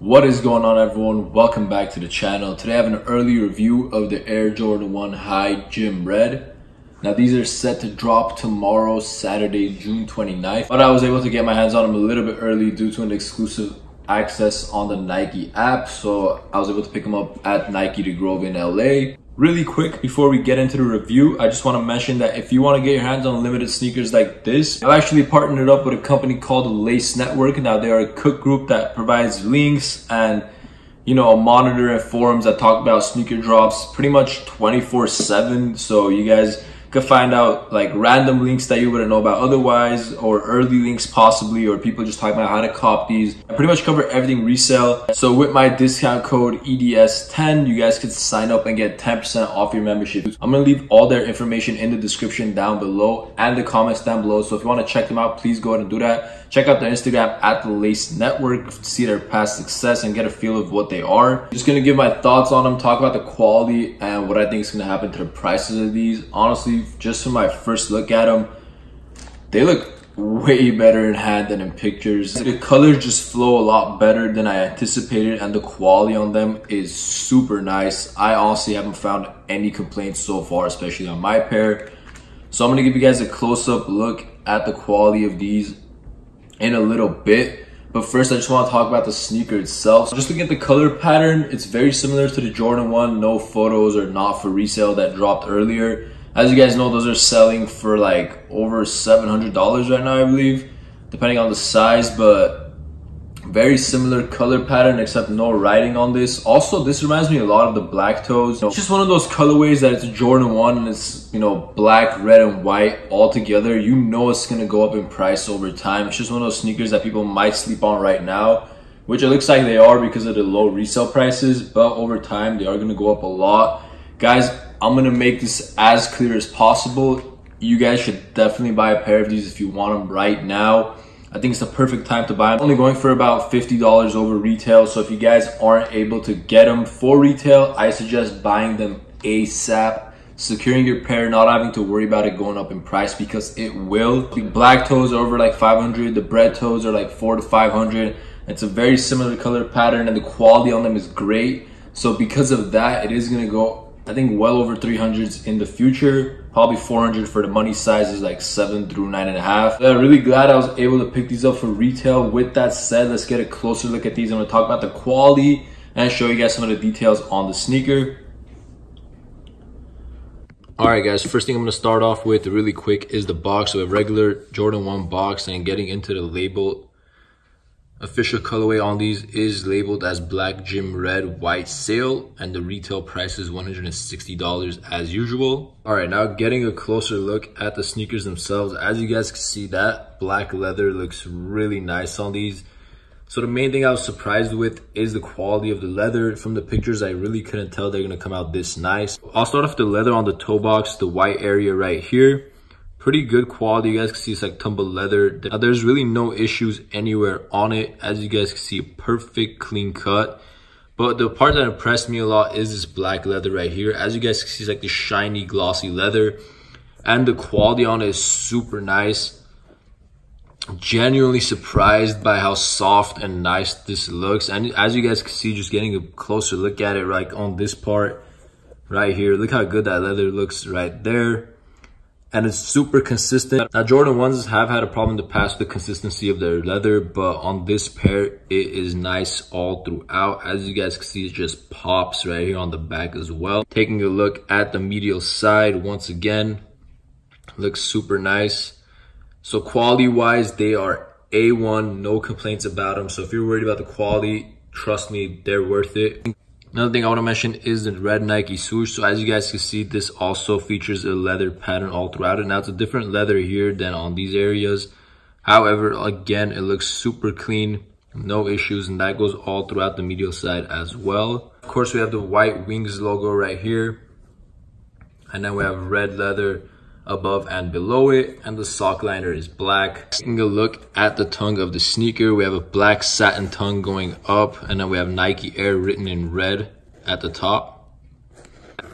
What is going on, everyone? Welcome back to the channel. Today I have an early review of the Air Jordan 1 High Gym Red. Now these are set to drop tomorrow, Saturday, June 29th. But I was able to get my hands on them a little bit early due to an exclusive access on the Nike app. So I was able to pick them up at Nike The Grove in LA. Really quick, before we get into the review, I just want to mention that if you want to get your hands on limited sneakers like this, I've actually partnered up with a company called the Lace Network. Now they are a cook group that provides links and a monitor and forums that talk about sneaker drops pretty much 24/7. So you guys could find out like random links that you wouldn't know about otherwise, or early links possibly, or people just talking about how to cop these. I pretty much cover everything resale. So with my discount code EDS10, you guys could sign up and get 10% off your membership. I'm gonna leave all their information in the description down below and the comments down below. So if you want to check them out, please go ahead and do that. Check out their Instagram at the Lace Network to see their past success and get a feel of what they are. Just gonna give my thoughts on them, talk about the quality and what I think is gonna happen to the prices of these. Honestly, just from my first look at them, they look way better in hand than in pictures. The colors just flow a lot better than I anticipated, and the quality on them is super nice. I honestly haven't found any complaints so far, especially on my pair. So I'm gonna give you guys a close-up look at the quality of these in a little bit. But first, I just want to talk about the sneaker itself. So just looking at the color pattern, it's very similar to the Jordan 1 No Photos or Not For Resale that dropped earlier. As you guys know, those are selling for like over $700 right now, I believe, depending on the size, but very similar color pattern except no writing on this. Also, this reminds me a lot of the Black Toes. It's just one of those colorways that it's Jordan 1 and it's, black, red, and white all together. You know it's gonna go up in price over time. It's just one of those sneakers that people might sleep on right now, which it looks like they are because of the low resale prices, but over time they are gonna go up a lot. Guys, I'm gonna make this as clear as possible. You guys should definitely buy a pair of these if you want them right now. I think it's the perfect time to buy them. Only going for about $50 over retail. So if you guys aren't able to get them for retail, I suggest buying them ASAP. Securing your pair, not having to worry about it going up in price, because it will. The Black Toes are over like 500. The Bread Toes are like 400 to 500. It's a very similar color pattern and the quality on them is great. So because of that, it is gonna go, I think, well over 300s in the future. Probably 400 for the money sizes, like 7 through 9.5. I'm really glad I was able to pick these up for retail. With that said, let's get a closer look at these. I'm gonna talk about the quality and show you guys some of the details on the sneaker. All right, guys, first thing I'm gonna start off with really quick is the box. So a regular Jordan 1 box, and getting into the label. Official colorway on these is labeled as Black Gym Red White Sale, and the retail price is $160 as usual. All right, now getting a closer look at the sneakers themselves. As you guys can see, that black leather looks really nice on these. So the main thing I was surprised with is the quality of the leather. From the pictures, I really couldn't tell they're gonna come out this nice. I'll start off the leather on the toe box, the white area right here. Pretty good quality. You guys can see it's like tumbled leather. Now, there's really no issues anywhere on it. As you guys can see, perfect clean cut. But the part that impressed me a lot is this black leather right here. As you guys can see, it's like the shiny glossy leather, and the quality on it is super nice. Genuinely surprised by how soft and nice this looks. And as you guys can see, just getting a closer look at it, like on this part right here, look how good that leather looks right there. And it's super consistent. Now, Jordan 1s have had a problem in the past with the consistency of their leather, but on this pair, it is nice all throughout. As you guys can see, it just pops right here on the back as well. Taking a look at the medial side, once again, looks super nice. So quality-wise, they are A1, no complaints about them. So if you're worried about the quality, trust me, they're worth it. Another thing I want to mention is the red Nike Swoosh. So as you guys can see, this also features a leather pattern all throughout it. Now, it's a different leather here than on these areas. However, again, it looks super clean, no issues, and that goes all throughout the medial side as well. Of course, we have the white Wings logo right here. And then we have red leather above and below it, and the sock liner is black. Taking a look at the tongue of the sneaker, we have a black satin tongue going up, and then we have Nike Air written in red at the top.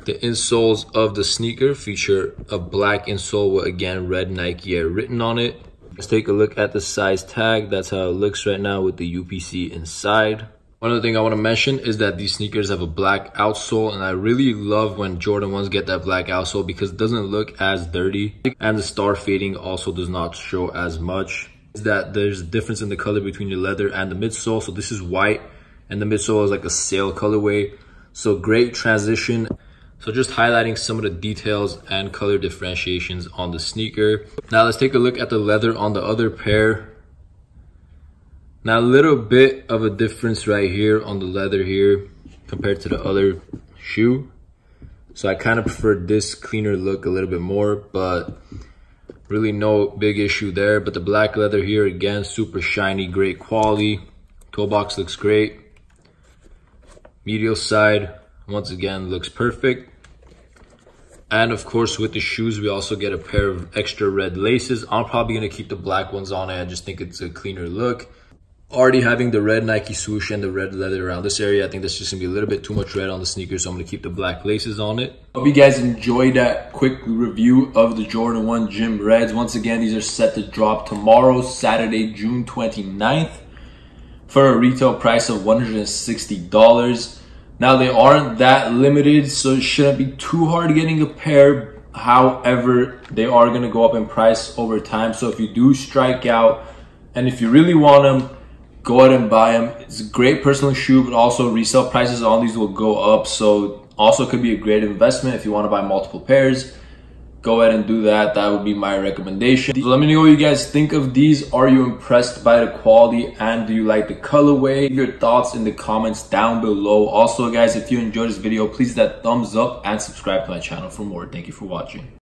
The insoles of the sneaker feature a black insole with, again, red Nike Air written on it. Let's take a look at the size tag. That's how it looks right now with the UPC inside. One other thing I want to mention is that these sneakers have a black outsole, and I really love when Jordan 1s get that black outsole because it doesn't look as dirty, and the star fading also does not show as much. Is that there's a difference in the color between the leather and the midsole. So this is white and the midsole is like a sail colorway. So great transition. So just highlighting some of the details and color differentiations on the sneaker. Now let's take a look at the leather on the other pair. Now a little bit of a difference right here on the leather here compared to the other shoe. So I kind of prefer this cleaner look a little bit more, but really no big issue there. But the black leather here, again, super shiny, great quality. Toe box looks great. Medial side, once again, looks perfect. And of course, with the shoes, we also get a pair of extra red laces. I'm probably gonna keep the black ones on it. I just think it's a cleaner look. Already having the red Nike swoosh and the red leather around this area, I think that's just gonna be a little bit too much red on the sneakers, so I'm gonna keep the black laces on it. Hope you guys enjoyed that quick review of the Jordan 1 Gym Reds. Once again, these are set to drop tomorrow, Saturday, June 29th, for a retail price of $160. Now, they aren't that limited, so it shouldn't be too hard getting a pair. However, they are gonna go up in price over time, so if you do strike out and if you really want them, go ahead and buy them. It's a great personal shoe, but also resale prices on these will go up. So also could be a great investment if you want to buy multiple pairs. Go ahead and do that. That would be my recommendation. So let me know what you guys think of these. Are you impressed by the quality and do you like the colorway? Leave your thoughts in the comments down below. Also guys, if you enjoyed this video, please hit that thumbs up and subscribe to my channel for more. Thank you for watching.